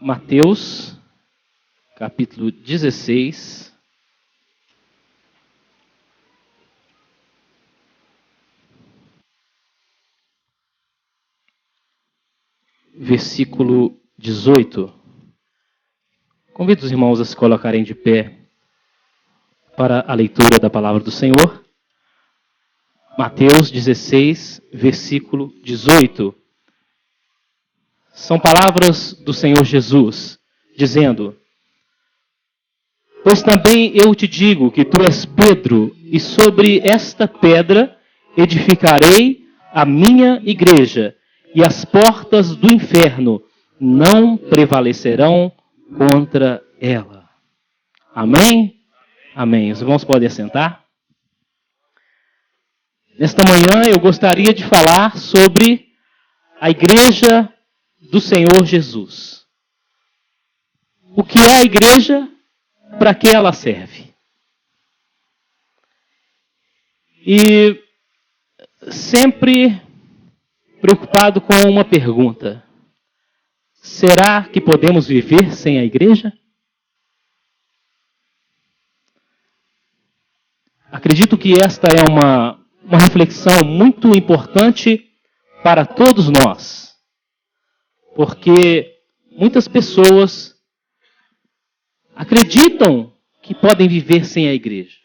Mateus, capítulo 16. Versículo 18. Convido os irmãos a se colocarem de pé para a leitura da palavra do Senhor. Mateus 16, versículo 18. São palavras do Senhor Jesus, dizendo: Pois também eu te digo que tu és Pedro, e sobre esta pedra edificarei a minha igreja, e as portas do inferno não prevalecerão contra ela. Amém? Amém. Os irmãos podem assentar? Nesta manhã eu gostaria de falar sobre a igreja do Senhor Jesus. O que é a igreja? Para que ela serve? E sempre preocupado com uma pergunta: será que podemos viver sem a igreja? Acredito que esta é uma reflexão muito importante para todos nós, porque muitas pessoas acreditam que podem viver sem a igreja.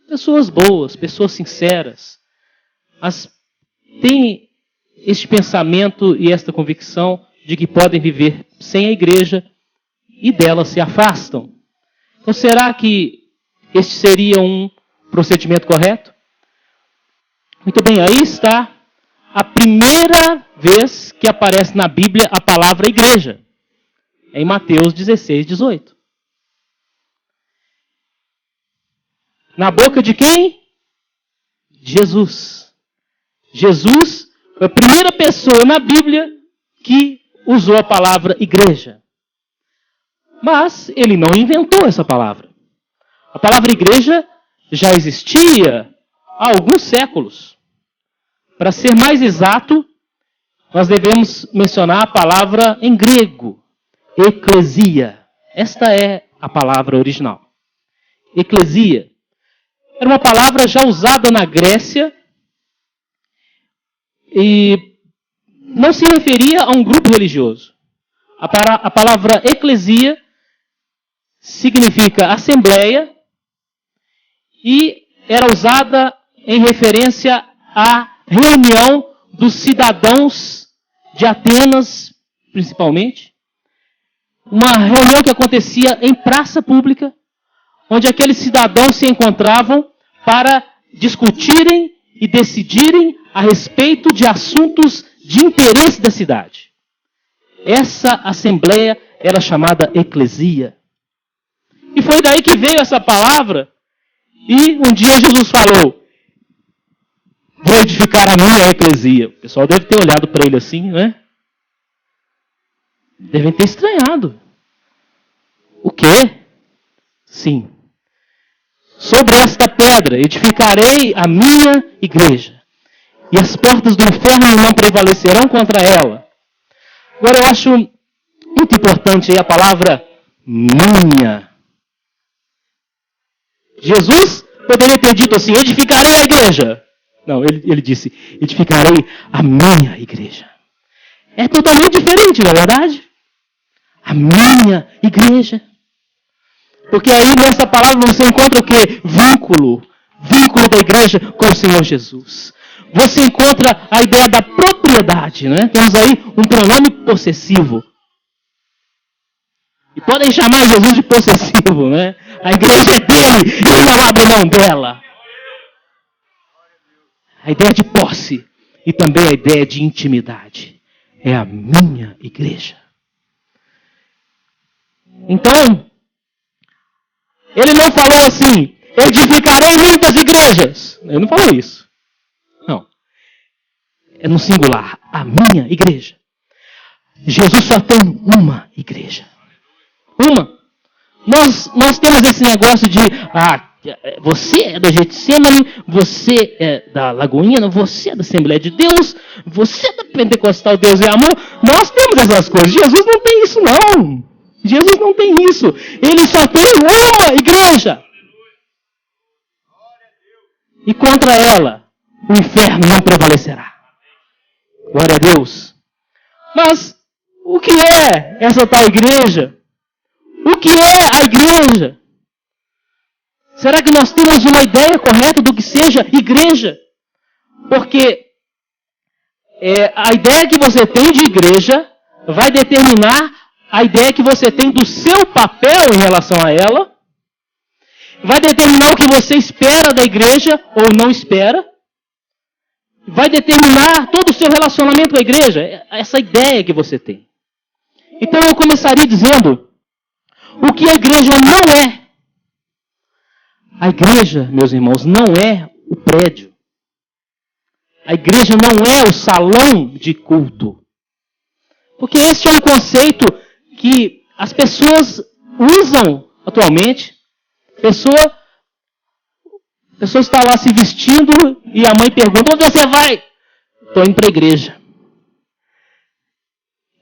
Pessoas boas, pessoas sinceras, mas têm este pensamento e esta convicção de que podem viver sem a igreja e dela se afastam. Então, será que este seria um procedimento correto? Muito bem, aí está a primeira vez que aparece na Bíblia a palavra igreja. É em Mateus 16, 18. Na boca de quem? Jesus. Jesus foi a primeira pessoa na Bíblia que usou a palavra igreja. Mas ele não inventou essa palavra. A palavra igreja já existia há alguns séculos. Para ser mais exato, nós devemos mencionar a palavra em grego, eclesia. Esta é a palavra original. Eclesia. Era uma palavra já usada na Grécia e não se referia a um grupo religioso. A palavra eclesia significa assembleia e era usada em referência à reunião dos cidadãos de Atenas, principalmente. Uma reunião que acontecia em praça pública, onde aqueles cidadãos se encontravam para discutirem e decidirem a respeito de assuntos de interesse da cidade. Essa assembleia era chamada eclesia. E foi daí que veio essa palavra. E um dia Jesus falou: vou edificar a minha eclesia. O pessoal deve ter olhado para ele assim, né? Devem ter estranhado. O quê? Sim. Sobre esta pedra edificarei a minha igreja, e as portas do inferno não prevalecerão contra ela. Agora eu acho muito importante aí a palavra minha. Jesus poderia ter dito assim: edificarei a igreja. Não, ele disse: edificarei a minha igreja. É totalmente diferente, não é verdade? A minha igreja. Porque aí nessa palavra você encontra o quê? Vínculo. Vínculo da igreja com o Senhor Jesus. Você encontra a ideia da propriedade, né? Temos aí um pronome possessivo. E podem chamar Jesus de possessivo, né? A igreja é dele, ele não abre mão dela. A ideia de posse e também a ideia de intimidade. É a minha igreja. Então, ele não falou assim: edificarei muitas igrejas. Ele não falou isso. Não. É no singular. A minha igreja. Jesus só tem uma igreja. Uma. Nós temos esse negócio de: você é da Getsemane, você é da Lagoinha, você é da Assembleia de Deus, você é da pentecostal, Deus é amor. Nós temos essas coisas. Jesus não tem isso, não. Jesus não tem isso. Ele só tem uma igreja. E contra ela, o inferno não prevalecerá. Glória a Deus. Mas, o que é essa tal igreja? O que é a igreja? Será que nós temos uma ideia correta do que seja igreja? Porque a ideia que você tem de igreja vai determinar a ideia que você tem do seu papel em relação a ela, vai determinar o que você espera da igreja ou não espera, vai determinar todo o seu relacionamento com a igreja, essa ideia que você tem. Então eu começaria dizendo o que a igreja não é. A igreja, meus irmãos, não é o prédio. A igreja não é o salão de culto. Porque esse é um conceito que as pessoas usam atualmente. A pessoa está lá se vestindo e a mãe pergunta: onde você vai? Estou indo para a igreja.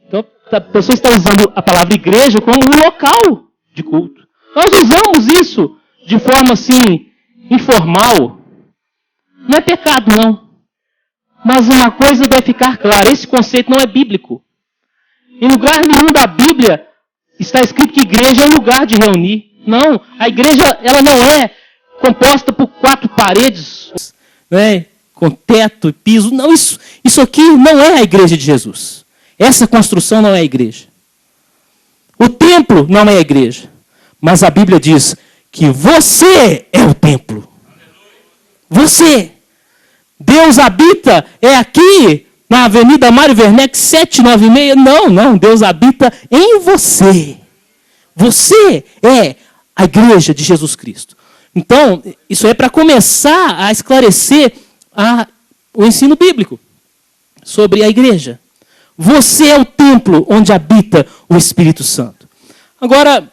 Então a pessoa está usando a palavra igreja como um local de culto. Nós usamos isso de forma assim, informal. Não é pecado, não. Mas uma coisa deve ficar clara: esse conceito não é bíblico. Em lugar nenhum da Bíblia está escrito que igreja é um lugar de reunir. Não, a igreja ela não é composta por 4 paredes, né, com teto e piso. Não, isso aqui não é a igreja de Jesus. Essa construção não é a igreja. O templo não é a igreja. Mas a Bíblia diz que você é o templo. Você. Deus habita aqui na Avenida Mário Werneck 796. Não. Deus habita em você. Você é a igreja de Jesus Cristo. Então, isso é para começar a esclarecer o ensino bíblico sobre a igreja. Você é o templo onde habita o Espírito Santo. Agora,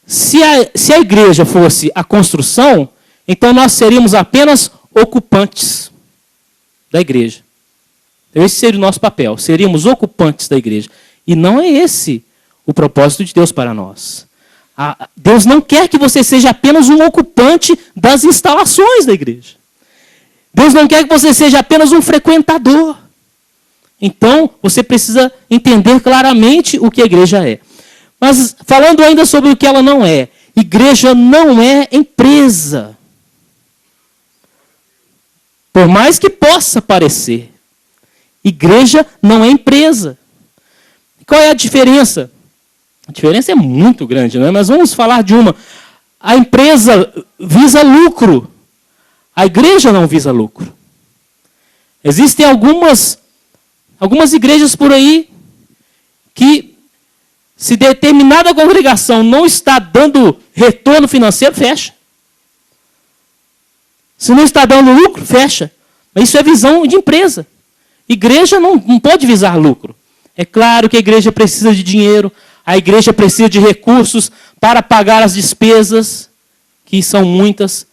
se a igreja fosse a construção, então nós seríamos apenas ocupantes da igreja. Esse seria o nosso papel. Seríamos ocupantes da igreja. E não é esse o propósito de Deus para nós. Deus não quer que você seja apenas um ocupante das instalações da igreja. Deus não quer que você seja apenas um frequentador. Então, você precisa entender claramente o que a igreja é. Mas, falando ainda sobre o que ela não é. Igreja não é empresa. Por mais que possa parecer. Igreja não é empresa. Qual é a diferença? A diferença é muito grande, não é? Mas vamos falar de uma. A empresa visa lucro. A igreja não visa lucro. Existem algumas igrejas por aí que, se determinada congregação não está dando retorno financeiro, fecha. Se não está dando lucro, fecha. Mas isso é visão de empresa. Igreja não pode visar lucro. É claro que a igreja precisa de dinheiro, a igreja precisa de recursos para pagar as despesas, que são muitas.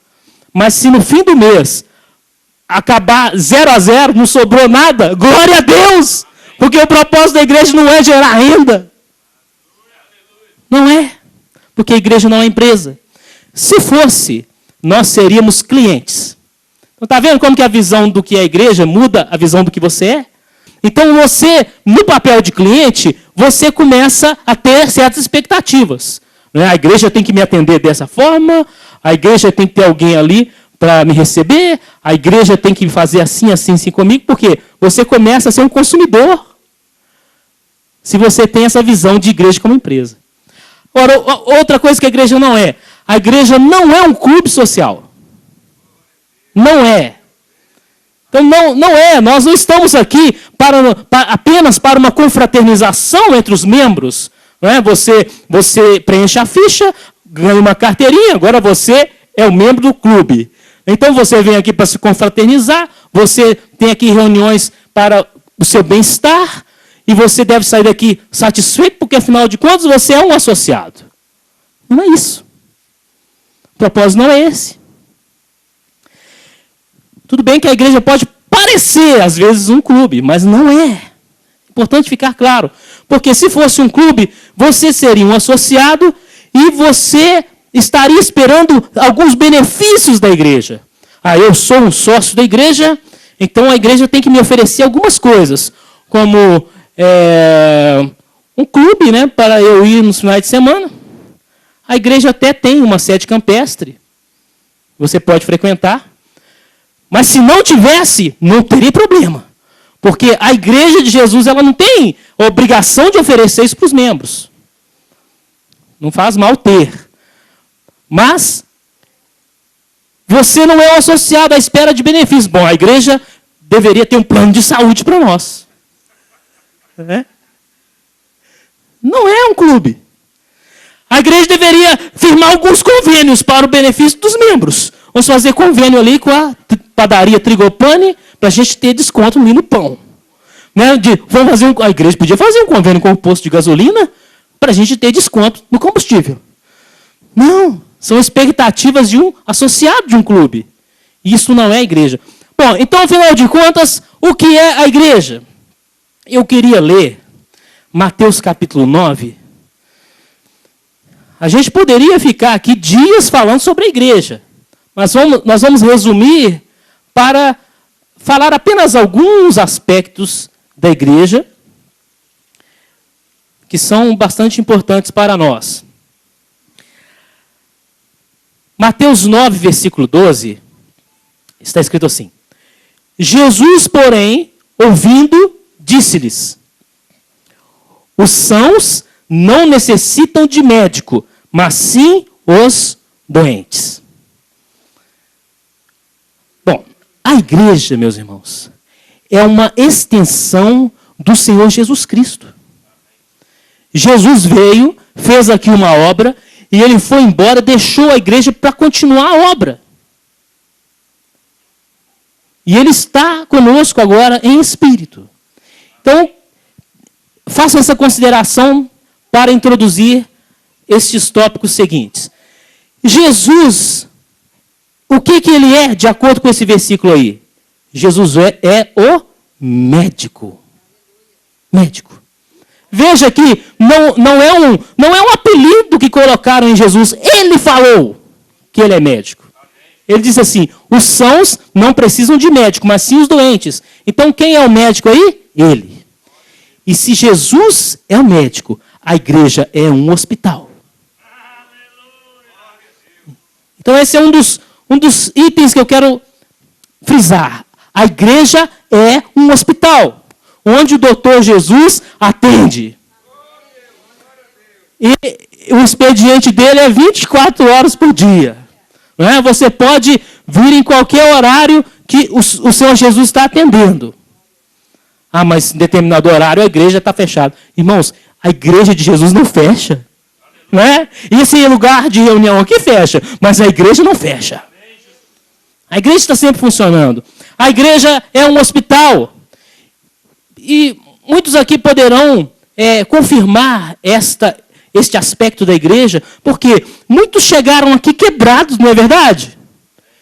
Mas se no fim do mês acabar 0-0, não sobrou nada, glória a Deus! Porque o propósito da igreja não é gerar renda. Não é. Porque a igreja não é empresa. Se fosse, nós seríamos clientes. Então, está vendo como que a visão do que é a igreja muda a visão do que você é? Então você, no papel de cliente, você começa a ter certas expectativas. A igreja tem que me atender dessa forma, a igreja tem que ter alguém ali para me receber, a igreja tem que fazer assim comigo, porque você começa a ser um consumidor. Se você tem essa visão de igreja como empresa. Ora, outra coisa que a igreja não é. A igreja não é um clube social. Não é. Então, não é. Nós não estamos aqui apenas para uma confraternização entre os membros. Não é? Você preenche a ficha, ganha uma carteirinha, agora você é o membro do clube. Então, você vem aqui para se confraternizar, você tem aqui reuniões para o seu bem-estar, e você deve sair daqui satisfeito, porque, afinal de contas, você é um associado. Não é isso. O propósito não é esse. Tudo bem que a igreja pode parecer, às vezes, um clube, mas não é. Importante ficar claro. Porque se fosse um clube, você seria um associado e você estaria esperando alguns benefícios da igreja. Ah, eu sou um sócio da igreja, então a igreja tem que me oferecer algumas coisas, como um clube, né, para eu ir nos finais de semana. A igreja até tem uma sede campestre, você pode frequentar. Mas se não tivesse, não teria problema. Porque a igreja de Jesus, ela não tem obrigação de oferecer isso para os membros. Não faz mal ter. Mas você não é um associado à espera de benefícios. Bom, a igreja deveria ter um plano de saúde para nós. Não é um clube. A igreja deveria firmar alguns convênios para o benefício dos membros. Vamos fazer convênio ali com a padaria Trigopani para a gente ter desconto ali no pão. Né? A igreja podia fazer um convênio com o posto de gasolina para a gente ter desconto no combustível. Não, são expectativas de um associado de um clube. Isso não é a igreja. Bom, então, afinal de contas, o que é a igreja? Eu queria ler Mateus capítulo 9. A gente poderia ficar aqui dias falando sobre a igreja. Mas nós vamos resumir para falar apenas alguns aspectos da igreja que são bastante importantes para nós. Mateus 9, versículo 12, está escrito assim: Jesus, porém, ouvindo, disse-lhes: os sãos não necessitam de médico, mas sim os doentes. Bom, a igreja, meus irmãos, é uma extensão do Senhor Jesus Cristo. Jesus veio, fez aqui uma obra, e ele foi embora, deixou a igreja para continuar a obra. E ele está conosco agora em espírito. Então, façam essa consideração para introduzir estes tópicos seguintes. Jesus, o que ele é, de acordo com esse versículo aí? Jesus é o médico. Médico. Veja que não é um apelido que colocaram em Jesus. Ele falou que ele é médico. Ele disse assim: os sãos não precisam de médico, mas sim os doentes. Então quem é o médico aí? Ele. E se Jesus é o médico, a igreja é um hospital. Então esse é um dos itens que eu quero frisar. A igreja é um hospital, onde o doutor Jesus atende. E o expediente dele é 24 horas por dia. Não é? Você pode vir em qualquer horário que o Senhor Jesus está atendendo. Ah, mas em determinado horário a igreja está fechada. Irmãos, a igreja de Jesus não fecha. Não é? Esse lugar de reunião aqui fecha, mas a igreja não fecha. A igreja está sempre funcionando. A igreja é um hospital. E muitos aqui poderão confirmar este aspecto da igreja, porque muitos chegaram aqui quebrados, não é verdade?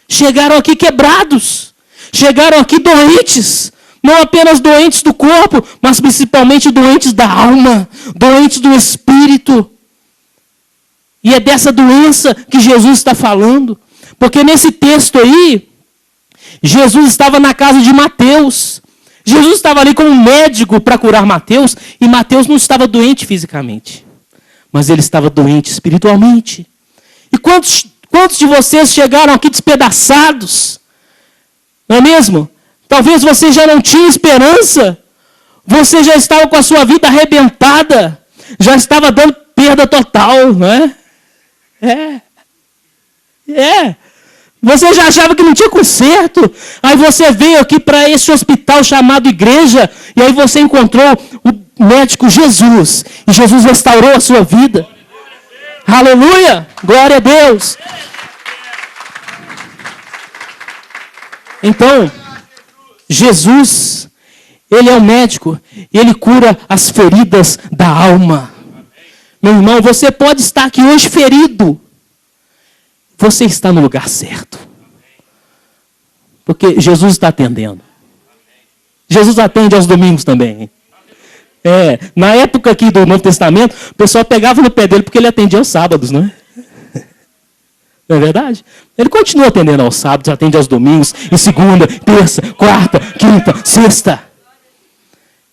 Chegaram aqui quebrados. Chegaram aqui doentes. Não apenas doentes do corpo, mas principalmente doentes da alma, doentes do espírito. E é dessa doença que Jesus está falando. Porque nesse texto aí, Jesus estava na casa de Mateus. Jesus estava ali como médico para curar Mateus, e Mateus não estava doente fisicamente, mas ele estava doente espiritualmente. E quantos de vocês chegaram aqui despedaçados? Não é mesmo? Talvez você já não tinha esperança, você já estava com a sua vida arrebentada, já estava dando perda total, não é? Você já achava que não tinha conserto. Aí você veio aqui para esse hospital chamado igreja. E aí você encontrou o médico Jesus. E Jesus restaurou a sua vida. Aleluia! Glória a Deus! Então, Jesus, ele é o médico. Ele cura as feridas da alma. Meu irmão, você pode estar aqui hoje ferido. Você está no lugar certo. Porque Jesus está atendendo. Jesus atende aos domingos também. Na época aqui do Novo Testamento, o pessoal pegava no pé dele porque ele atendia aos sábados, não é? Não é verdade? Ele continua atendendo aos sábados, atende aos domingos, em segunda, terça, quarta, quinta, sexta.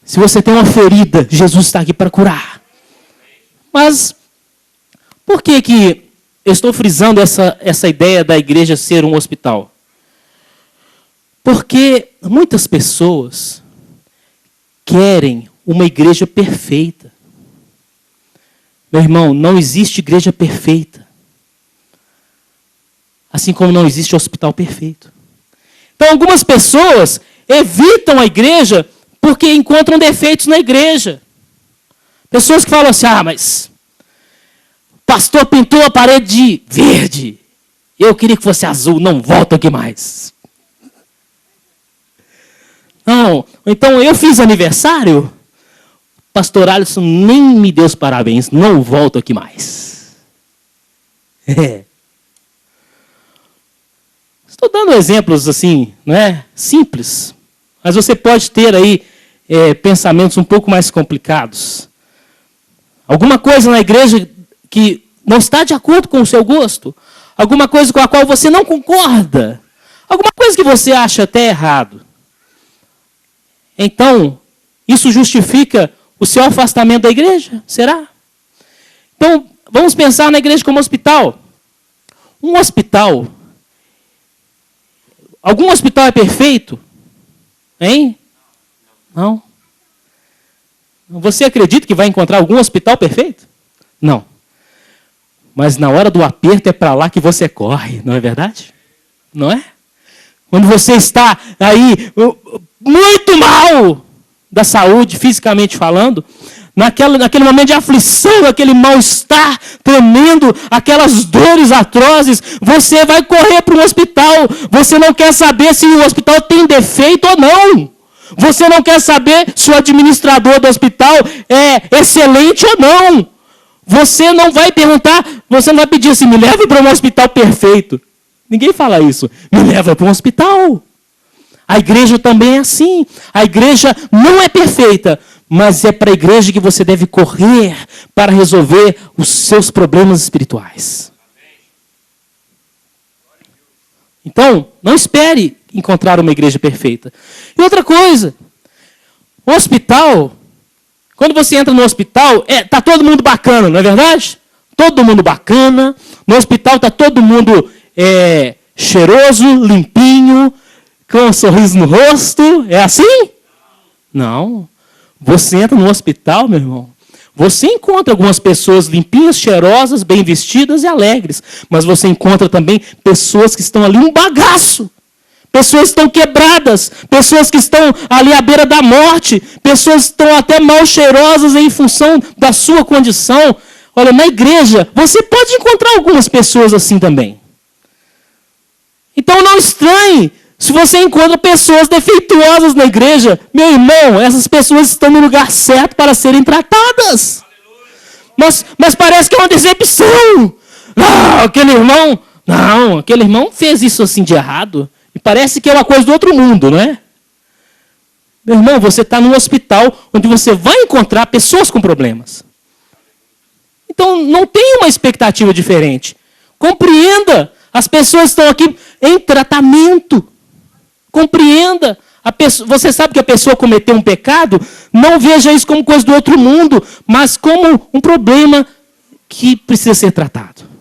Se você tem uma ferida, Jesus está aqui para curar. Mas, por que eu estou frisando essa ideia da igreja ser um hospital? Porque muitas pessoas querem uma igreja perfeita. Meu irmão, não existe igreja perfeita. Assim como não existe hospital perfeito. Então, algumas pessoas evitam a igreja porque encontram defeitos na igreja. Pessoas que falam assim, mas o pastor pintou a parede de verde. Eu queria que fosse azul, não volto aqui mais. Não, então eu fiz aniversário, pastor Alisson nem me deu os parabéns, não volto aqui mais. Estou dando exemplos assim, não é? Simples. Mas você pode ter aí pensamentos um pouco mais complicados. Alguma coisa na igreja que não está de acordo com o seu gosto. Alguma coisa com a qual você não concorda. Alguma coisa que você acha até errado. Então, isso justifica o seu afastamento da igreja? Será? Então, vamos pensar na igreja como hospital. Um hospital. Algum hospital é perfeito? Hein? Não. Você acredita que vai encontrar algum hospital perfeito? Não. Mas na hora do aperto é para lá que você corre, não é verdade? Não é? Quando você está aí muito mal da saúde, fisicamente falando, naquele momento de aflição, aquele mal-estar tremendo, aquelas dores atrozes, você vai correr para um hospital. Você não quer saber se o hospital tem defeito ou não. Você não quer saber se o administrador do hospital é excelente ou não. Você não vai perguntar, você não vai pedir assim, me leve para um hospital perfeito. Ninguém fala isso. Me leva para um hospital. A igreja também é assim. A igreja não é perfeita, mas é para a igreja que você deve correr para resolver os seus problemas espirituais. Então, não espere encontrar uma igreja perfeita. E outra coisa, o hospital, quando você entra no hospital, tá todo mundo bacana, não é verdade? Todo mundo bacana. No hospital tá todo mundo cheiroso, limpinho, com um sorriso no rosto. É assim? Não. Você entra no hospital, meu irmão, você encontra algumas pessoas limpinhas, cheirosas, bem vestidas e alegres. Mas você encontra também pessoas que estão ali um bagaço. Pessoas que estão quebradas. Pessoas que estão ali à beira da morte. Pessoas que estão até mal cheirosas em função da sua condição. Olha, na igreja, você pode encontrar algumas pessoas assim também. Então não estranhe se você encontra pessoas defeituosas na igreja. Meu irmão, essas pessoas estão no lugar certo para serem tratadas. Mas parece que é uma decepção. Aquele irmão fez isso assim de errado. E parece que é uma coisa do outro mundo, não é? Meu irmão, você está num hospital onde você vai encontrar pessoas com problemas. Então, não tenha uma expectativa diferente. Compreenda. As pessoas estão aqui em tratamento. Compreenda. Você sabe que a pessoa cometeu um pecado? Não veja isso como coisa do outro mundo, mas como um problema que precisa ser tratado.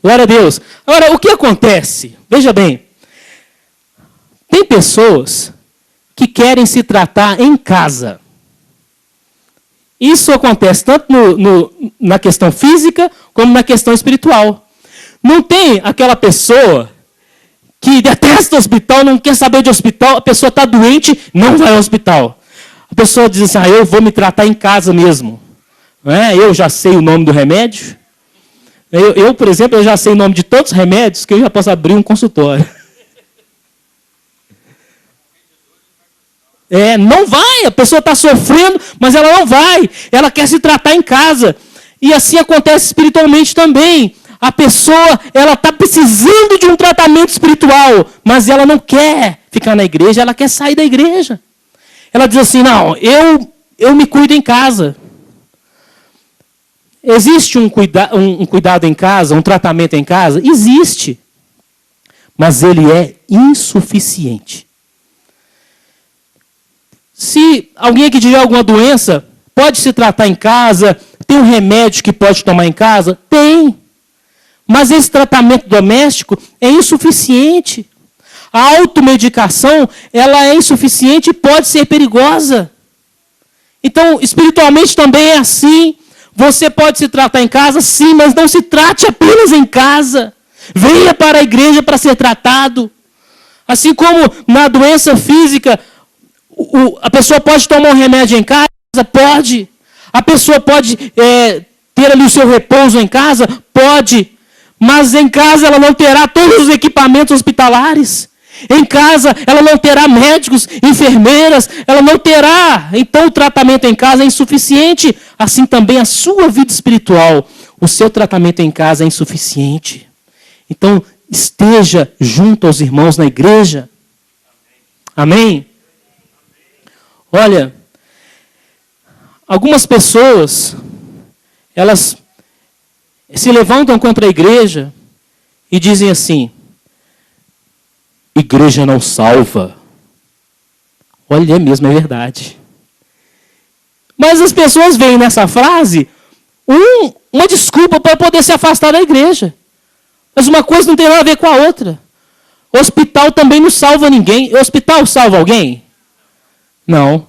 Glória a Deus. Agora, o que acontece? Veja bem. Tem pessoas que querem se tratar em casa. Isso acontece tanto na questão física como na questão espiritual. Não tem aquela pessoa que detesta o hospital, não quer saber de hospital, a pessoa está doente, não vai ao hospital. A pessoa diz assim, eu vou me tratar em casa mesmo. Não é? Eu já sei o nome do remédio. Eu, por exemplo, eu já sei o nome de tantos remédios que eu já posso abrir um consultório. Não vai, a pessoa está sofrendo, mas ela não vai. Ela quer se tratar em casa. E assim acontece espiritualmente também. A pessoa, ela está precisando de um tratamento espiritual, mas ela não quer ficar na igreja, ela quer sair da igreja. Ela diz assim, não, eu me cuido em casa. Existe um cuidado em casa, um tratamento em casa? Existe. Mas ele é insuficiente. Se alguém aqui tiver alguma doença, pode se tratar em casa, tem um remédio que pode tomar em casa? Tem. Mas esse tratamento doméstico é insuficiente. A automedicação, ela é insuficiente e pode ser perigosa. Então, espiritualmente também é assim. Você pode se tratar em casa, sim, mas não se trate apenas em casa. Venha para a igreja para ser tratado. Assim como na doença física, a pessoa pode tomar um remédio em casa? Pode. A pessoa pode ter ali o seu repouso em casa? Pode. Mas em casa ela não terá todos os equipamentos hospitalares. Em casa ela não terá médicos, enfermeiras, ela não terá. Então o tratamento em casa é insuficiente. Assim também a sua vida espiritual. O seu tratamento em casa é insuficiente. Então esteja junto aos irmãos na igreja. Amém? Olha, algumas pessoas, elas se levantam contra a igreja e dizem assim, igreja não salva. Olha, é mesmo, é verdade. Mas as pessoas veem nessa frase uma desculpa para poder se afastar da igreja. Mas uma coisa não tem nada a ver com a outra. Hospital também não salva ninguém. Hospital salva alguém? Não.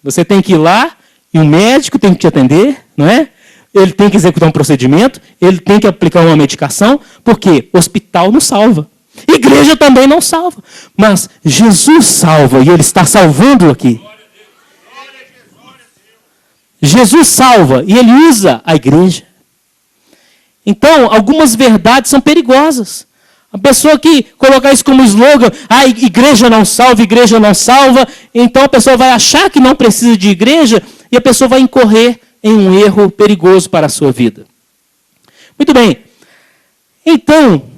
Você tem que ir lá e o médico tem que te atender, não é? Ele tem que executar um procedimento, ele tem que aplicar uma medicação, porque hospital não salva. Igreja também não salva. Mas Jesus salva e Ele está salvando aqui. Jesus salva e Ele usa a igreja. Então, algumas verdades são perigosas. A pessoa que colocar isso como slogan, igreja não salva, então a pessoa vai achar que não precisa de igreja e a pessoa vai incorrer em um erro perigoso para a sua vida. Muito bem. Então,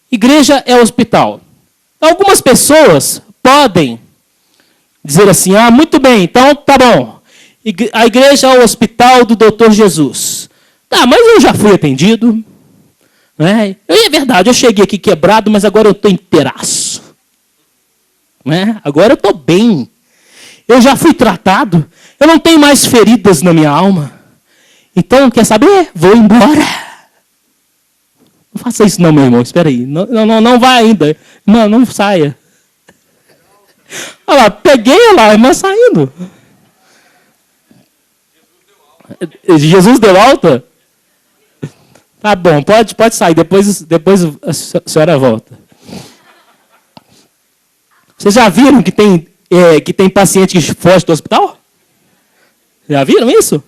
igreja é hospital. Algumas pessoas podem dizer assim, muito bem, então tá bom. A igreja é o hospital do Dr. Jesus. Tá, mas eu já fui atendido. Né? É verdade, eu cheguei aqui quebrado, mas agora eu estou inteiraço. Né? Agora eu estou bem. Eu já fui tratado. Eu não tenho mais feridas na minha alma. Então, quer saber? Vou embora. Não faça isso não, meu irmão. Espera aí. Não vai ainda. Não saia. Olha lá, peguei lá, mas saindo. Jesus deu alta? Tá bom, pode sair. Depois a senhora volta. Vocês já viram que tem paciente que foge do hospital? Já viram isso?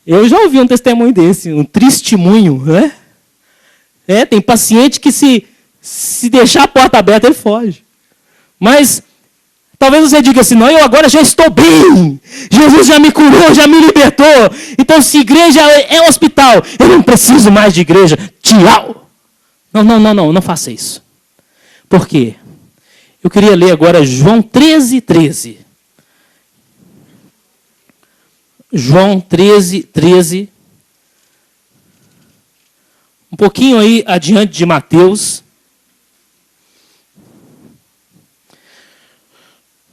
Eu já ouvi um testemunho desse, um testemunho, né? Tem paciente que se deixar a porta aberta, ele foge. Mas talvez você diga assim, não, eu agora já estou bem. Jesus já me curou, já me libertou. Então, se igreja é hospital, eu não preciso mais de igreja. Tchau. Não faça isso. Por quê? Eu queria ler agora João 13:13. João 13:13. Um pouquinho aí adiante de Mateus.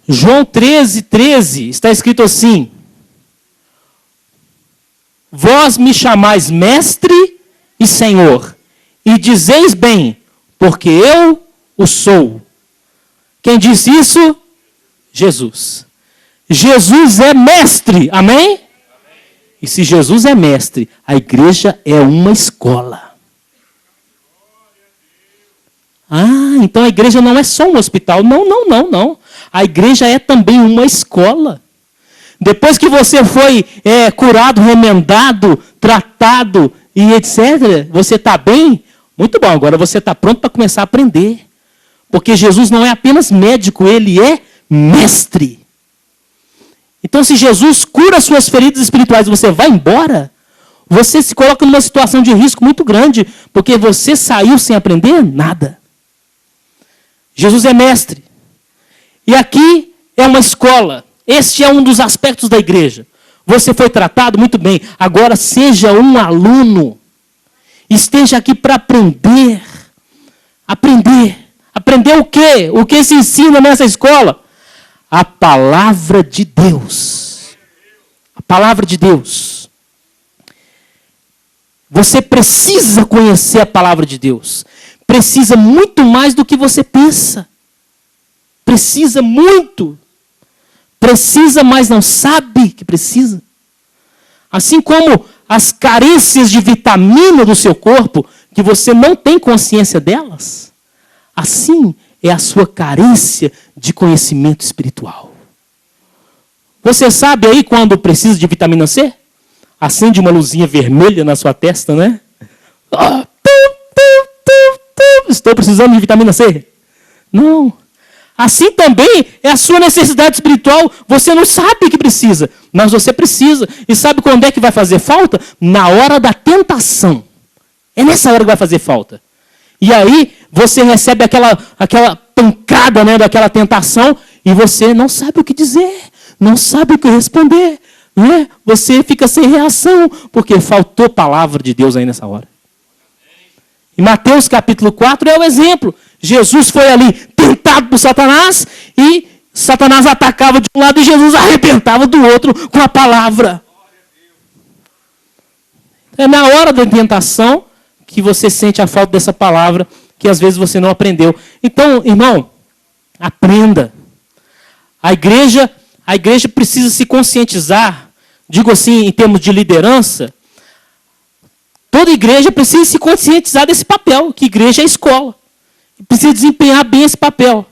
João 13:13 está escrito assim: vós me chamais mestre e senhor, e dizeis bem, porque eu o sou. Quem disse isso? Jesus. Jesus é mestre, amém? E se Jesus é mestre, a igreja é uma escola. Então a igreja não é só um hospital. Não. A igreja é também uma escola. Depois que você foi curado, remendado, tratado e etc., você está bem? Muito bom, agora você está pronto para começar a aprender. Porque Jesus não é apenas médico, Ele é mestre. Então se Jesus cura suas feridas espirituais e você vai embora, você se coloca numa situação de risco muito grande, porque você saiu sem aprender nada. Jesus é mestre. E aqui é uma escola. Este é um dos aspectos da igreja. Você foi tratado muito bem. Agora seja um aluno. Esteja aqui para aprender. Aprender. Aprender o quê? O que se ensina nessa escola? A palavra de Deus. A palavra de Deus. Você precisa conhecer a palavra de Deus. Precisa muito mais do que você pensa. Precisa muito. Precisa, mas não sabe que precisa. Assim como as carências de vitamina do seu corpo, que você não tem consciência delas, assim é a sua carência de conhecimento espiritual. Você sabe aí quando precisa de vitamina C? Acende uma luzinha vermelha na sua testa, né? Estou precisando de vitamina C. Não. Assim também é a sua necessidade espiritual. Você não sabe que precisa, mas você precisa. E sabe quando é que vai fazer falta? Na hora da tentação. É nessa hora que vai fazer falta. E aí você recebe aquela pancada, né, daquela tentação e você não sabe o que dizer, não sabe o que responder. Né? Você fica sem reação, porque faltou palavra de Deus aí nessa hora. E Mateus capítulo 4 é o exemplo. Jesus foi ali tentado por Satanás e Satanás atacava de um lado e Jesus arrebentava do outro com a palavra. É na hora da tentação que você sente a falta dessa palavra que às vezes você não aprendeu. Então, irmão, aprenda. A igreja precisa se conscientizar, digo assim, em termos de liderança. Toda igreja precisa se conscientizar desse papel, que igreja é escola. Precisa desempenhar bem esse papel.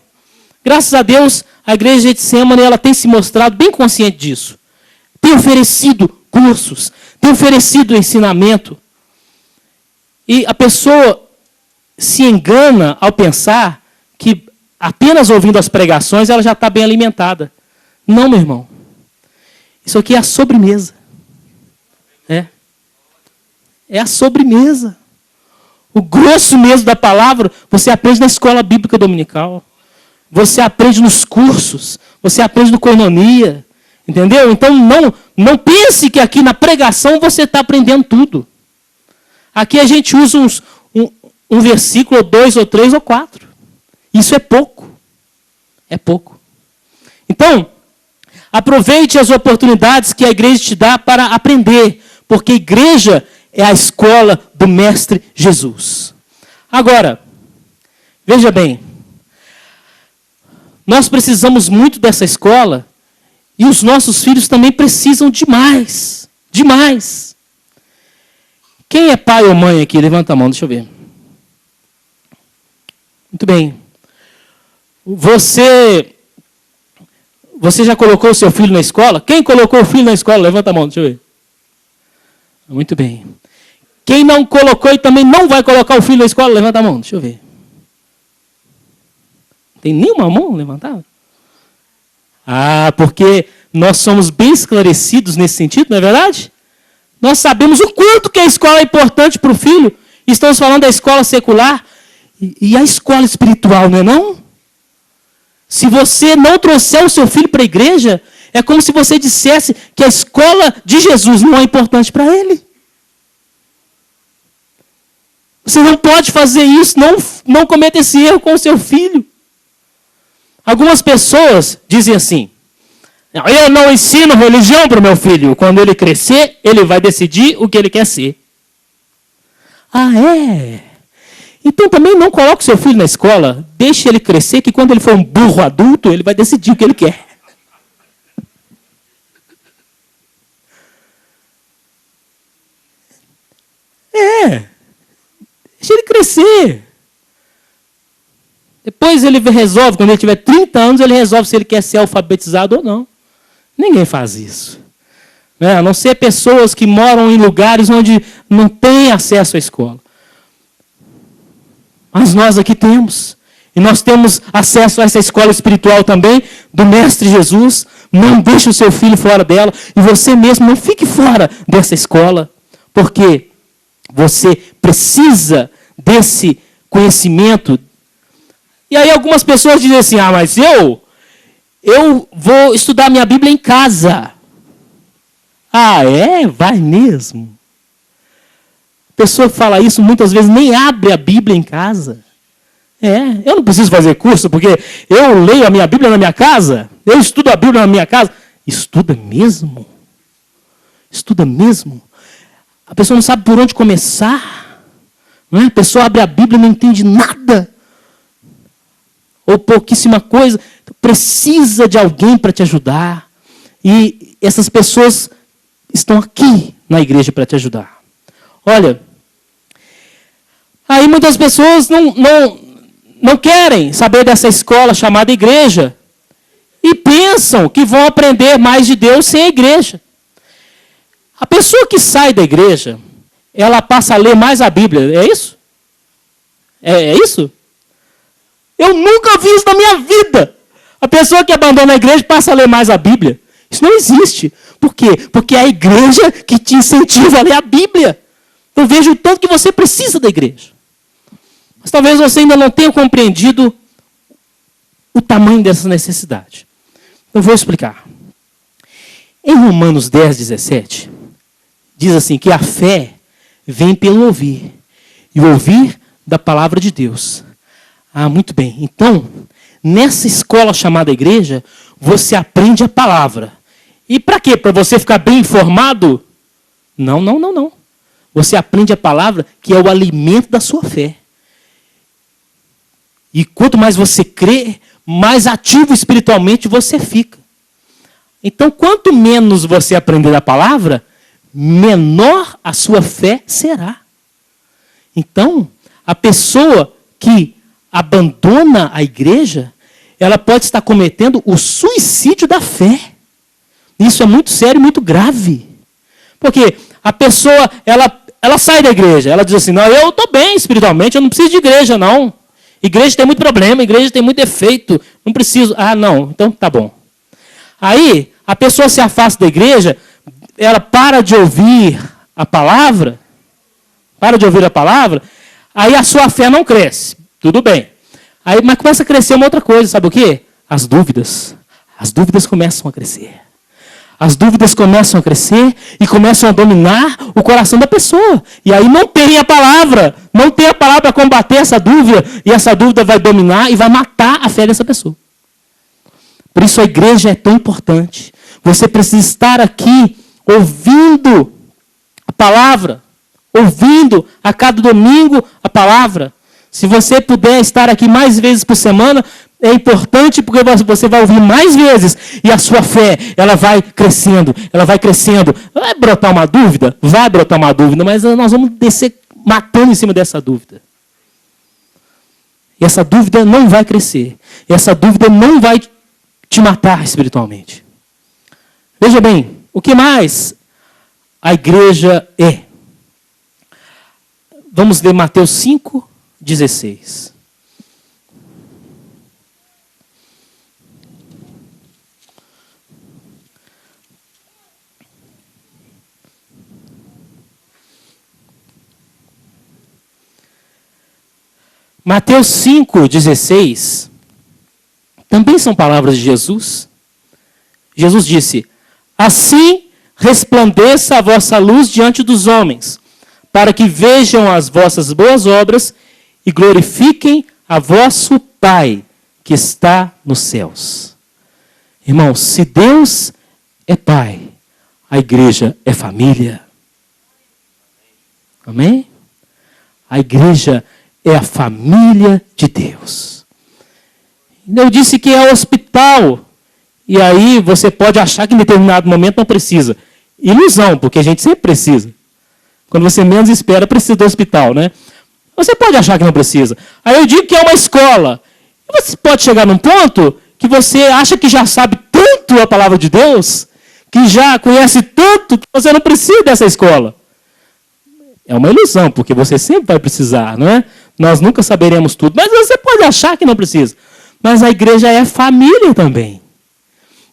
Graças a Deus, a igreja de Getsemane, ela tem se mostrado bem consciente disso. Tem oferecido cursos, tem oferecido ensinamento. E a pessoa se engana ao pensar que apenas ouvindo as pregações ela já está bem alimentada. Não, meu irmão. Isso aqui é a sobremesa. É a sobremesa. O grosso mesmo da palavra você aprende na escola bíblica dominical. Você aprende nos cursos. Você aprende no Koinonia. Entendeu? Então não pense que aqui na pregação você está aprendendo tudo. Aqui a gente usa um versículo, ou 2, ou 3, ou 4. Isso é pouco. É pouco. Então, aproveite as oportunidades que a igreja te dá para aprender. Porque a igreja é a escola do Mestre Jesus. Agora, veja bem. Nós precisamos muito dessa escola e os nossos filhos também precisam demais. Demais. Quem é pai ou mãe aqui? Levanta a mão, deixa eu ver. Muito bem. Você já colocou o seu filho na escola? Quem colocou o filho na escola? Levanta a mão, deixa eu ver. Muito bem. Quem não colocou e também não vai colocar o filho na escola? Levanta a mão, deixa eu ver. Tem nenhuma mão levantada? Ah, porque nós somos bem esclarecidos nesse sentido, não é verdade? Nós sabemos o quanto que a escola é importante para o filho. Estamos falando da escola secular e a escola espiritual, não é não? Se você não trouxer o seu filho para a igreja, é como se você dissesse que a escola de Jesus não é importante para ele. Você não pode fazer isso, não cometa esse erro com o seu filho. Algumas pessoas dizem assim, eu não ensino religião para o meu filho. Quando ele crescer, ele vai decidir o que ele quer ser. Ah, é? Então também não coloque seu filho na escola. Deixe ele crescer, que quando ele for um burro adulto, ele vai decidir o que ele quer. Deixa ele crescer. Depois ele resolve, quando ele tiver 30 anos, ele resolve se ele quer ser alfabetizado ou não. Ninguém faz isso. A não ser pessoas que moram em lugares onde não tem acesso à escola. Mas nós aqui temos. E nós temos acesso a essa escola espiritual também, do Mestre Jesus. Não deixe o seu filho fora dela. E você mesmo não fique fora dessa escola. Porque você precisa desse conhecimento. E aí algumas pessoas dizem assim, mas eu vou estudar minha Bíblia em casa. Ah, é? Vai mesmo? A pessoa que fala isso muitas vezes nem abre a Bíblia em casa. Eu não preciso fazer curso, porque eu leio a minha Bíblia na minha casa, eu estudo a Bíblia na minha casa. Estuda mesmo? Estuda mesmo? A pessoa não sabe por onde começar. Não é? A pessoa abre a Bíblia e não entende nada. Ou pouquíssima coisa. Precisa de alguém para te ajudar. E essas pessoas estão aqui na igreja para te ajudar. Olha, aí muitas pessoas não querem saber dessa escola chamada igreja e pensam que vão aprender mais de Deus sem a igreja. A pessoa que sai da igreja, ela passa a ler mais a Bíblia, é isso? É isso? Eu nunca vi isso na minha vida. A pessoa que abandona a igreja passa a ler mais a Bíblia. Isso não existe. Por quê? Porque é a igreja que te incentiva a ler a Bíblia. Eu vejo o tanto que você precisa da igreja. Mas talvez você ainda não tenha compreendido o tamanho dessa necessidade. Eu vou explicar. Em Romanos 10, 17, diz assim que a fé vem pelo ouvir. E o ouvir da palavra de Deus. Ah, muito bem. Então, nessa escola chamada igreja, você aprende a palavra. E para quê? Para você ficar bem informado? Não. Você aprende a palavra que é o alimento da sua fé. E quanto mais você crê, mais ativo espiritualmente você fica. Então, quanto menos você aprender a palavra, menor a sua fé será. Então, a pessoa que abandona a igreja, ela pode estar cometendo o suicídio da fé. Isso é muito sério e muito grave. Porque a pessoa, ela sai da igreja, ela diz assim, não, eu estou bem espiritualmente, eu não preciso de igreja, não. Igreja tem muito problema, igreja tem muito defeito, não preciso. Ah, não, então tá bom. Aí, a pessoa se afasta da igreja, ela para de ouvir a palavra, aí a sua fé não cresce. Tudo bem. Aí, mas começa a crescer uma outra coisa, sabe o quê? As dúvidas. As dúvidas começam a crescer. As dúvidas começam a crescer e começam a dominar o coração da pessoa. E aí não tem a palavra para combater essa dúvida, e essa dúvida vai dominar e vai matar a fé dessa pessoa. Por isso a igreja é tão importante. Você precisa estar aqui ouvindo a palavra, ouvindo a cada domingo a palavra. Se você puder estar aqui mais vezes por semana, é importante porque você vai ouvir mais vezes e a sua fé, ela vai crescendo. Vai brotar uma dúvida? Vai brotar uma dúvida, mas nós vamos descer matando em cima dessa dúvida. E essa dúvida não vai crescer. E essa dúvida não vai te matar espiritualmente. Veja bem, o que mais a igreja é? Vamos ler Mateus 5, 16. Mateus 5, 16, também são palavras de Jesus. Jesus disse, assim resplandeça a vossa luz diante dos homens, para que vejam as vossas boas obras e glorifiquem a vosso Pai, que está nos céus. Irmãos, se Deus é Pai, a igreja é família. Amém? A igreja é a família de Deus. Eu disse que é hospital. E aí você pode achar que em determinado momento não precisa. Ilusão, porque a gente sempre precisa. Quando você menos espera, precisa do hospital, né? Você pode achar que não precisa. Aí eu digo que é uma escola. E você pode chegar num ponto que você acha que já sabe tanto a palavra de Deus, que já conhece tanto, que você não precisa dessa escola. É uma ilusão, porque você sempre vai precisar, não é? Nós nunca saberemos tudo, mas você pode achar que não precisa. Mas a igreja é família também.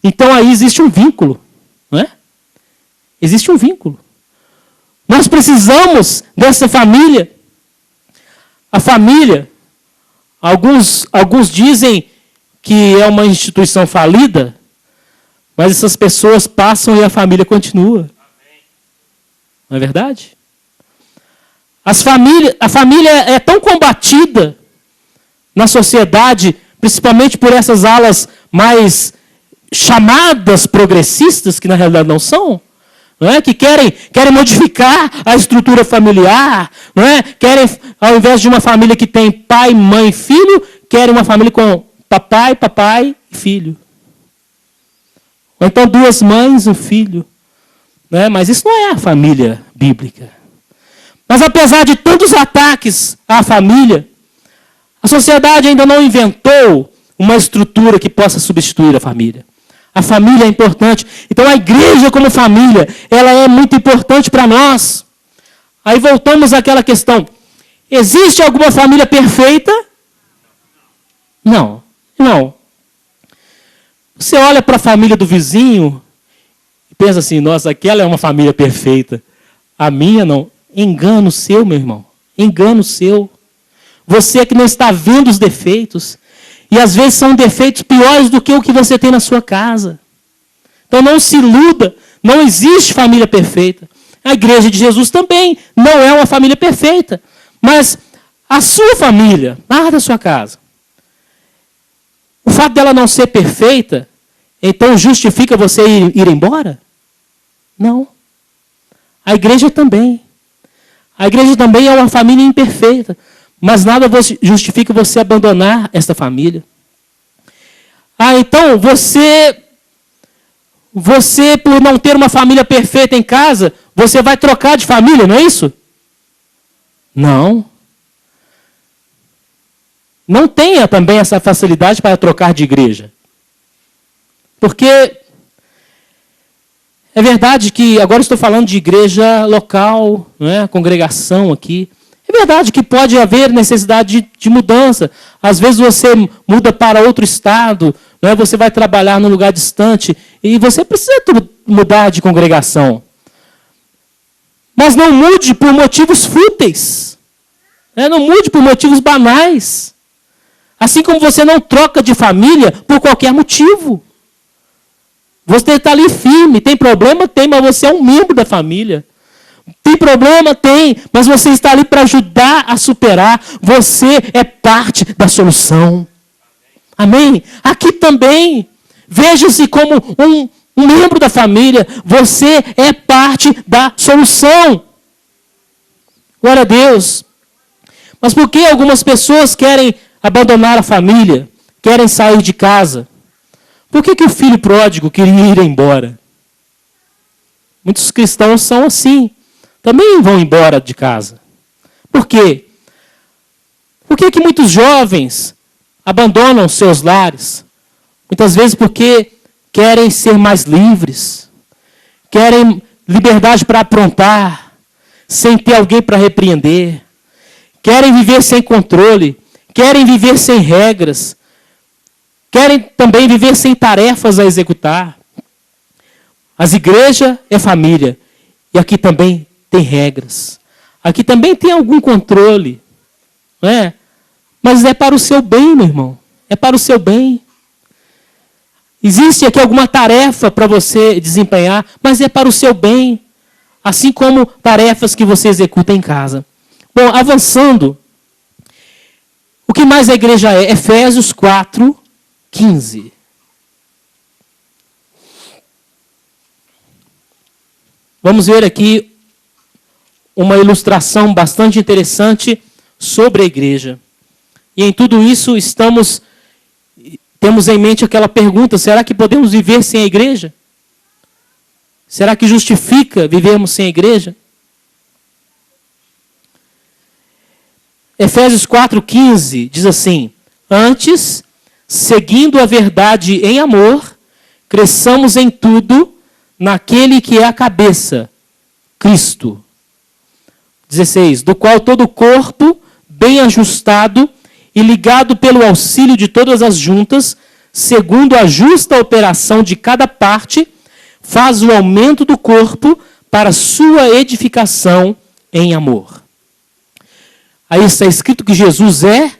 Então aí existe um vínculo, não é? Existe um vínculo. Nós precisamos dessa família. A família, Alguns dizem que é uma instituição falida, mas essas pessoas passam e a família continua. Não é verdade? A família é tão combatida na sociedade, principalmente por essas alas mais chamadas progressistas, que na realidade não são, não é? Que querem modificar a estrutura familiar, não é? Querem, ao invés de uma família que tem pai, mãe e filho, querem uma família com papai e filho. Ou então 2 mães e um filho. Não é? Mas isso não é a família bíblica. Mas apesar de tantos ataques à família, a sociedade ainda não inventou uma estrutura que possa substituir a família. A família é importante. Então a igreja como família, ela é muito importante para nós. Aí voltamos àquela questão. Existe alguma família perfeita? Não. Você olha para a família do vizinho e pensa assim, nossa, aquela é uma família perfeita. A minha não. Engano seu, meu irmão. Engano seu. Você é que não está vendo os defeitos. E às vezes são defeitos piores do que o que você tem na sua casa. Então não se iluda. Não existe família perfeita. A igreja de Jesus também não é uma família perfeita. Mas a sua família, lá da sua casa, o fato dela não ser perfeita, então justifica você ir embora? Não. A igreja também. A igreja também é uma família imperfeita. Mas nada justifica você abandonar esta família. Então você por não ter uma família perfeita em casa, você vai trocar de família, não é isso? Não. Não tenha também essa facilidade para trocar de igreja. Porque é verdade que, agora estou falando de igreja local, não é? Congregação aqui. É verdade que pode haver necessidade de mudança. Às vezes você muda para outro estado, não é? Você vai trabalhar num lugar distante e você precisa mudar de congregação. Mas não mude por motivos fúteis. Não mude por motivos banais. Assim como você não troca de família por qualquer motivo. Você está ali firme. Tem problema? Tem, mas você é um membro da família. Tem problema? Tem, mas você está ali para ajudar a superar. Você é parte da solução. Amém? Aqui também, veja-se como um membro da família. Você é parte da solução. Glória a Deus. Mas por que algumas pessoas querem abandonar a família? Querem sair de casa? Por que o filho pródigo queria ir embora? Muitos cristãos são assim. Também vão embora de casa. Por quê? Por que muitos jovens abandonam seus lares? Muitas vezes porque querem ser mais livres. Querem liberdade para aprontar, sem ter alguém para repreender. Querem viver sem controle. Querem viver sem regras. Querem também viver sem tarefas a executar. As igrejas é família. E aqui também tem regras. Aqui também tem algum controle. Não é? Mas é para o seu bem, meu irmão. É para o seu bem. Existe aqui alguma tarefa para você desempenhar, mas é para o seu bem. Assim como tarefas que você executa em casa. Bom, avançando. O que mais a igreja é? Efésios 4:15. Vamos ver aqui uma ilustração bastante interessante sobre a igreja. E em tudo isso temos em mente aquela pergunta: será que podemos viver sem a igreja? Será que justifica vivermos sem a igreja? Efésios 4:15 diz assim: antes, seguindo a verdade em amor, cresçamos em tudo naquele que é a cabeça, Cristo. 16. Do qual todo o corpo, bem ajustado e ligado pelo auxílio de todas as juntas, segundo a justa operação de cada parte, faz o aumento do corpo para sua edificação em amor. Aí está escrito que Jesus é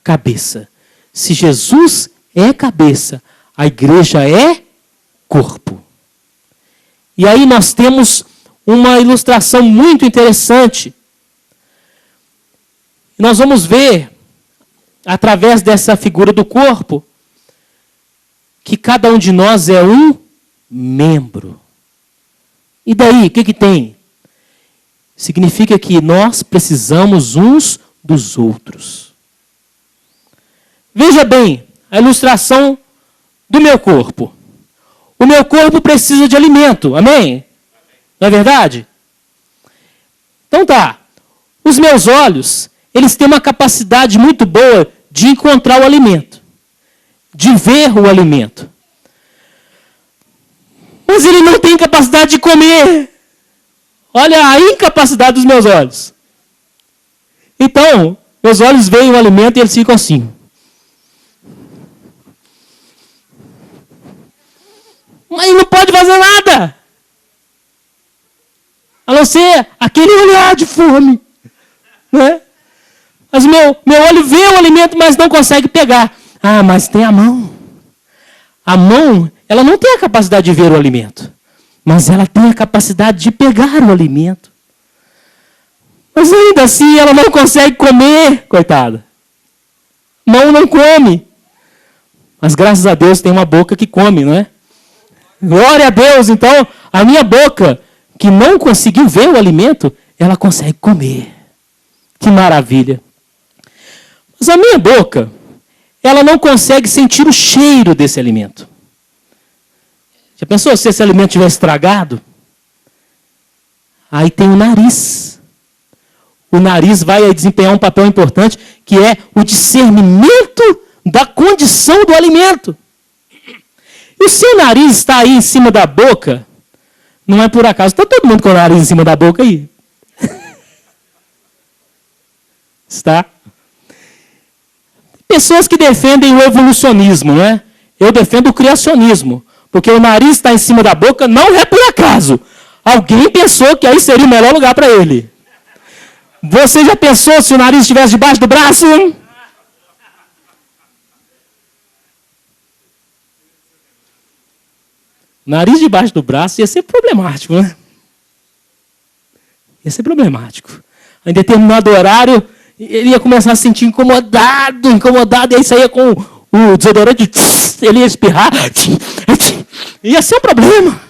cabeça. Se Jesus é cabeça, a igreja é corpo. E aí nós temos uma ilustração muito interessante. Nós vamos ver, através dessa figura do corpo, que cada um de nós é um membro. E daí, o que tem? Significa que nós precisamos uns dos outros. Veja bem, a ilustração do meu corpo. O meu corpo precisa de alimento, amém? Não é verdade? Então tá, os meus olhos, eles têm uma capacidade muito boa de encontrar o alimento, de ver o alimento. Mas ele não tem capacidade de comer. Olha a incapacidade dos meus olhos. Então, meus olhos veem o alimento e eles ficam assim. Mas não pode fazer nada. A não ser aquele olhar de fome. Né? Mas meu olho vê o alimento, mas não consegue pegar. Ah, mas tem a mão. A mão, ela não tem a capacidade de ver o alimento. Mas ela tem a capacidade de pegar o alimento. Mas ainda assim, ela não consegue comer, coitada. Mão não come. Mas graças a Deus tem uma boca que come, não é? Glória a Deus, então, a minha boca, que não conseguiu ver o alimento, ela consegue comer. Que maravilha. Mas a minha boca, ela não consegue sentir o cheiro desse alimento. Já pensou se esse alimento estiver estragado? Aí tem o nariz. O nariz vai desempenhar um papel importante, que é o discernimento da condição do alimento. E o seu nariz está aí em cima da boca, não é por acaso. Está todo mundo com o nariz em cima da boca aí? Está. Pessoas que defendem o evolucionismo, né? Eu defendo o criacionismo. Porque o nariz está em cima da boca não é por acaso. Alguém pensou que aí seria o melhor lugar para ele. Você já pensou se o nariz estivesse debaixo do braço? Nariz debaixo do braço ia ser problemático, né? Ia ser problemático. Em determinado horário, ele ia começar a se sentir incomodado, e aí saía com o desodorante, ele ia espirrar, ia ser um problema.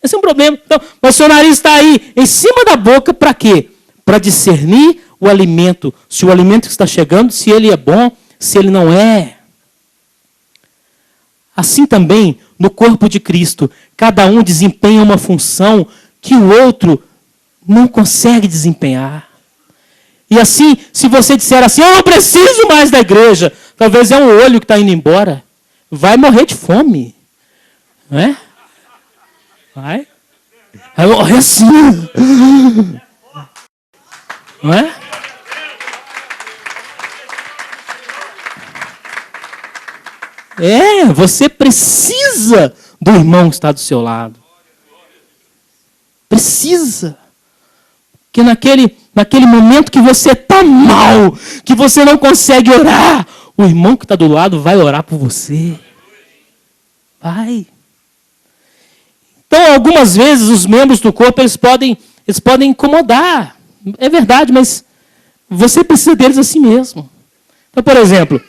Ia ser um problema. Então, mas o seu nariz está aí, em cima da boca, para quê? Para discernir o alimento. Se o alimento que está chegando, se ele é bom, se ele não é. Assim também, no corpo de Cristo, cada um desempenha uma função que o outro não consegue desempenhar. E assim, se você disser assim, eu não preciso mais da igreja, talvez é um olho que está indo embora, vai morrer de fome. Não é? Vai morrer assim. Não é? Você precisa do irmão que está do seu lado. Precisa. Porque naquele momento que você está mal, que você não consegue orar, o irmão que está do lado vai orar por você. Vai. Então, algumas vezes, os membros do corpo, eles podem incomodar. É verdade, mas você precisa deles assim mesmo. Então, por exemplo,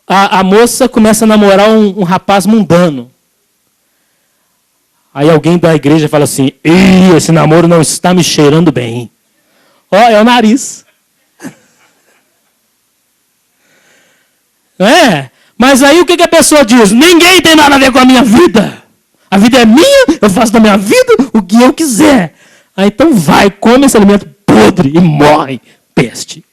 a moça começa a namorar um rapaz mundano. Aí alguém da igreja fala assim, esse namoro não está me cheirando bem. É o nariz. Não é? Mas aí o que a pessoa diz? Ninguém tem nada a ver com a minha vida. A vida é minha, eu faço da minha vida o que eu quiser. Aí então vai, come esse alimento podre e morre. Peste.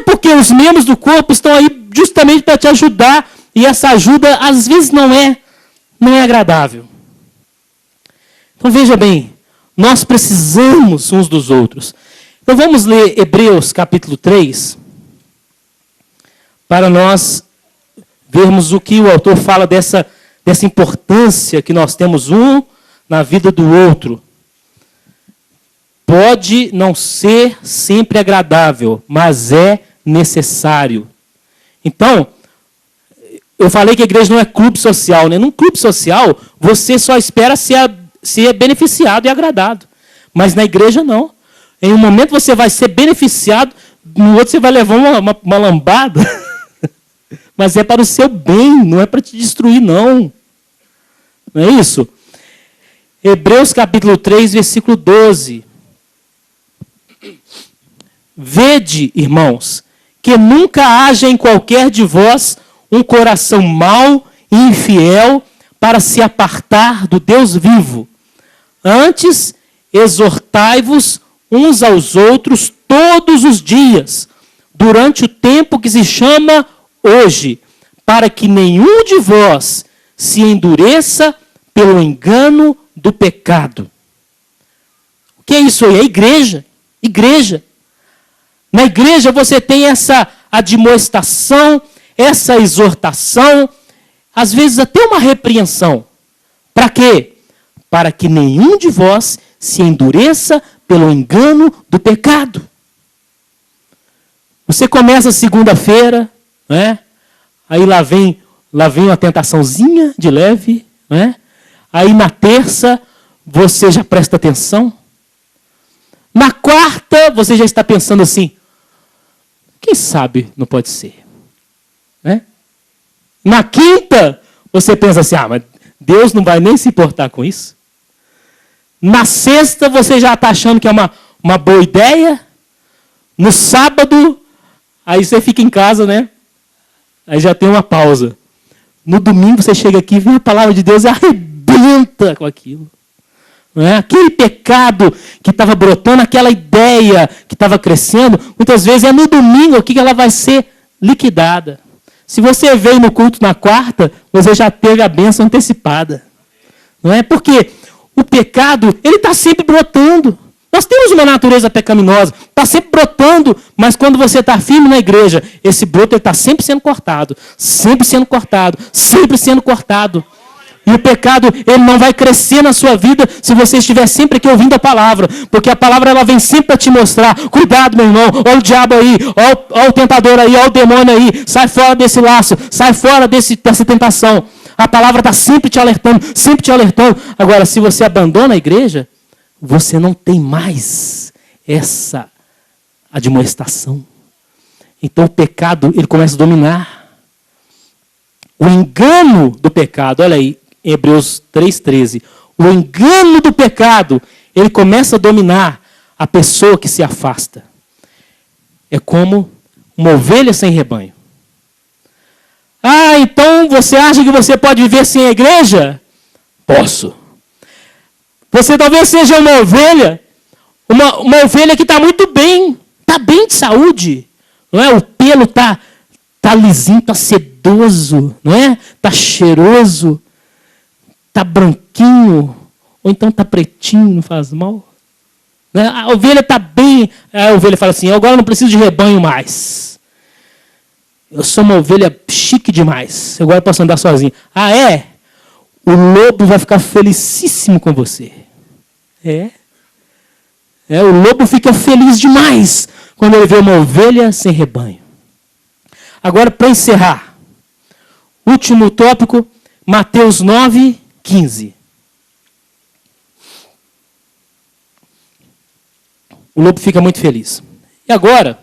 Porque os membros do corpo estão aí justamente para te ajudar. E essa ajuda, às vezes, não é agradável. Então, veja bem. Nós precisamos uns dos outros. Então, vamos ler Hebreus, capítulo 3. Para nós vermos o que o autor fala dessa importância que nós temos um na vida do outro pode não ser sempre agradável, mas é necessário. Então, eu falei que a igreja não é clube social, né? Num clube social, você só espera ser beneficiado e agradado. Mas na igreja, não. Em um momento você vai ser beneficiado, no outro você vai levar uma lambada. Mas é para o seu bem, não é para te destruir, não. Não é isso? Hebreus capítulo 3, versículo 12. Vede, irmãos, que nunca haja em qualquer de vós um coração mau e infiel para se apartar do Deus vivo. Antes, exortai-vos uns aos outros todos os dias, durante o tempo que se chama hoje, para que nenhum de vós se endureça pelo engano do pecado. O que é isso aí? É igreja. Igreja. Na igreja você tem essa admoestação, essa exortação, às vezes até uma repreensão. Para quê? Para que nenhum de vós se endureça pelo engano do pecado. Você começa segunda-feira, né? Aí lá vem uma tentaçãozinha de leve, né? Aí na terça você já presta atenção. Na quarta você já está pensando assim, quem sabe não pode ser, né? Na quinta você pensa assim, mas Deus não vai nem se importar com isso. Na sexta você já está achando que é uma boa ideia. No sábado, aí você fica em casa, né? Aí já tem uma pausa. No domingo você chega aqui, vem a palavra de Deus e arrebenta com aquilo. Não é? Aquele pecado que estava brotando, aquela ideia que estava crescendo, muitas vezes é no domingo que ela vai ser liquidada. Se você veio no culto na quarta, você já teve a bênção antecipada. Não é? Porque o pecado, ele está sempre brotando. Nós temos uma natureza pecaminosa, está sempre brotando, mas quando você está firme na igreja, esse broto está sempre sendo cortado, sempre sendo cortado, sempre sendo cortado. E o pecado, ele não vai crescer na sua vida se você estiver sempre aqui ouvindo a palavra. Porque a palavra, ela vem sempre para te mostrar. Cuidado, meu irmão. Olha o diabo aí. Olha o tentador aí. Olha o demônio aí. Sai fora desse laço. Sai fora dessa tentação. A palavra está sempre te alertando. Sempre te alertando. Agora, se você abandona a igreja, você não tem mais essa admoestação. Então o pecado, ele começa a dominar. O engano do pecado, olha aí. Hebreus 3,13. O engano do pecado, ele começa a dominar a pessoa que se afasta. É como uma ovelha sem rebanho. Então você acha que você pode viver sem a igreja? Posso. Você talvez seja uma ovelha que está muito bem, está bem de saúde. Não é? O pelo está lisinho, está sedoso, não é? Está cheiroso. Está branquinho, ou então está pretinho, não faz mal. Né? A ovelha está bem, a ovelha fala assim, agora eu não preciso de rebanho mais. Eu sou uma ovelha chique demais, agora eu posso andar sozinho. É? O lobo vai ficar felicíssimo com você. O lobo fica feliz demais quando ele vê uma ovelha sem rebanho. Agora, para encerrar, último tópico, Mateus 9:15. O lobo fica muito feliz. E agora,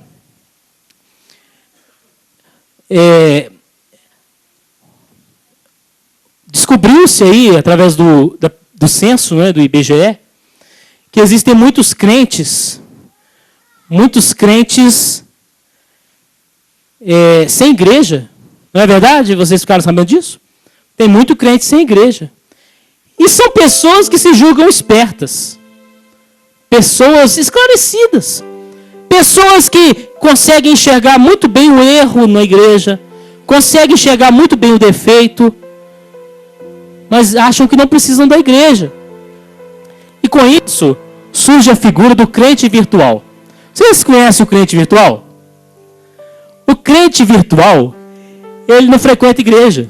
descobriu-se aí, através do censo, né, do IBGE, que existem muitos crentes sem igreja. Não é verdade? Vocês ficaram sabendo disso? Tem muito crente sem igreja. E são pessoas que se julgam espertas. Pessoas esclarecidas. Pessoas que conseguem enxergar muito bem o erro na igreja. Conseguem enxergar muito bem o defeito. Mas acham que não precisam da igreja. E com isso, surge a figura do crente virtual. Vocês conhecem o crente virtual? O crente virtual, ele não frequenta igreja.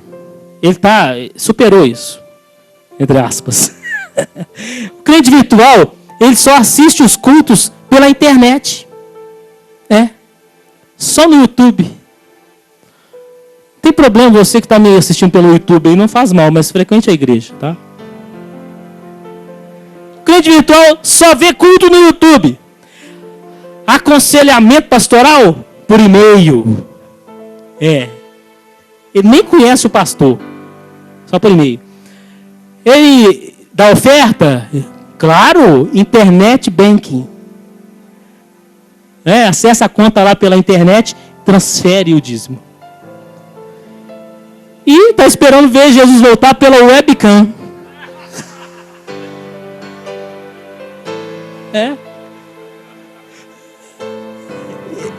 Ele superou isso. Entre aspas. O crente virtual, ele só assiste os cultos pela internet. Só no YouTube. Não tem problema você que está me assistindo pelo YouTube aí, não faz mal, mas frequente a igreja, tá? O crente virtual só vê culto no YouTube. Aconselhamento pastoral por e-mail. Ele nem conhece o pastor. Só por e-mail. Ele dá oferta? Claro, internet banking. Acessa a conta lá pela internet, transfere o dízimo. E está esperando ver Jesus voltar pela webcam.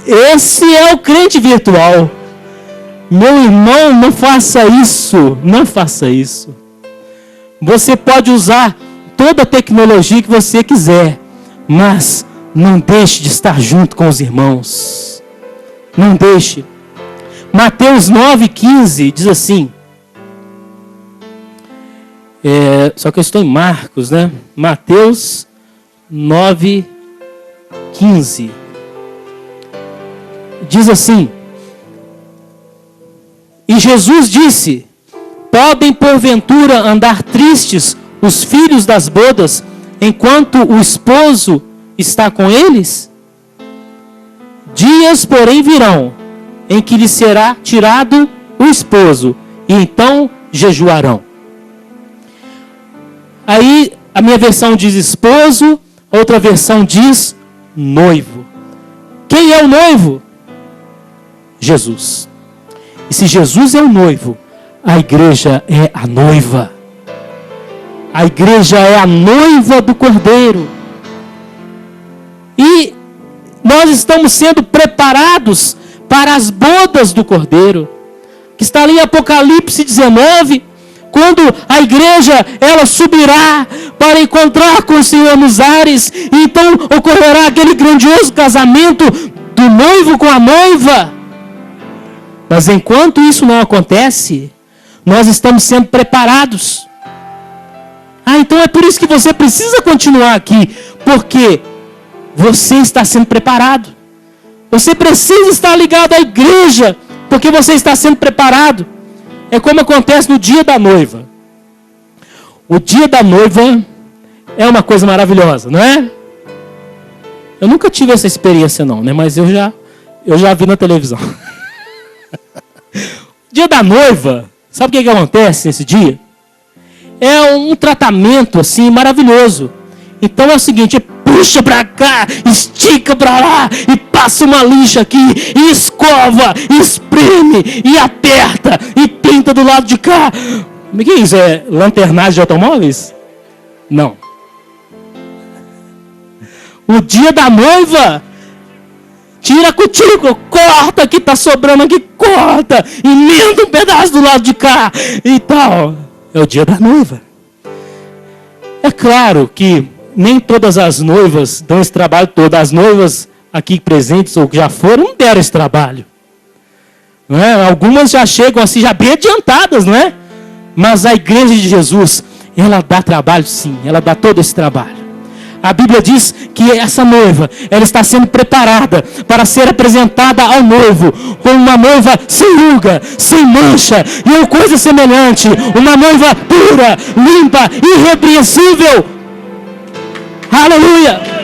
Esse é o crente virtual. Meu irmão, não faça isso. Não faça isso. Você pode usar toda a tecnologia que você quiser, mas não deixe de estar junto com os irmãos. Não deixe. Mateus 9,15 diz assim. Só que eu estou em Marcos, né? Mateus 9,15. Diz assim. E Jesus disse: podem porventura andar tristes os filhos das bodas, enquanto o esposo está com eles? Dias, porém, virão, em que lhes será tirado o esposo, e então jejuarão. Aí, a minha versão diz esposo, outra versão diz noivo. Quem é o noivo? Jesus. E se Jesus é o noivo, a igreja é a noiva. A igreja é a noiva do Cordeiro. E nós estamos sendo preparados para as bodas do Cordeiro, que está ali em Apocalipse 19, quando a igreja, ela subirá para encontrar com o Senhor nos ares, e então ocorrerá aquele grandioso casamento do noivo com a noiva. Mas enquanto isso não acontece, nós estamos sendo preparados. Então é por isso que você precisa continuar aqui, porque você está sendo preparado. Você precisa estar ligado à igreja, porque você está sendo preparado. É como acontece no dia da noiva. O dia da noiva é uma coisa maravilhosa, não é? Eu nunca tive essa experiência não, né? Mas eu já vi na televisão. Dia da noiva, sabe o que acontece nesse dia? É um tratamento assim maravilhoso. Então é o seguinte, puxa pra cá, estica pra lá, e passa uma lixa aqui, e escova, e espreme, e aperta, e pinta do lado de cá. O que é isso? É lanternagem de automóveis? Não. O dia da noiva, tira a cutícula, corta que tá sobrando aqui, corta, emenda um pedaço do lado de cá e tal. É o dia da noiva. É claro que nem todas as noivas dão esse trabalho todo. As noivas aqui presentes ou que já foram não deram esse trabalho. Não é? Algumas já chegam assim, já bem adiantadas, não é? Mas a igreja de Jesus, ela dá trabalho sim, ela dá todo esse trabalho. A Bíblia diz que essa noiva, ela está sendo preparada para ser apresentada ao noivo, como uma noiva sem ruga, sem mancha, e uma coisa semelhante, uma noiva pura, limpa, irrepreensível. Aleluia!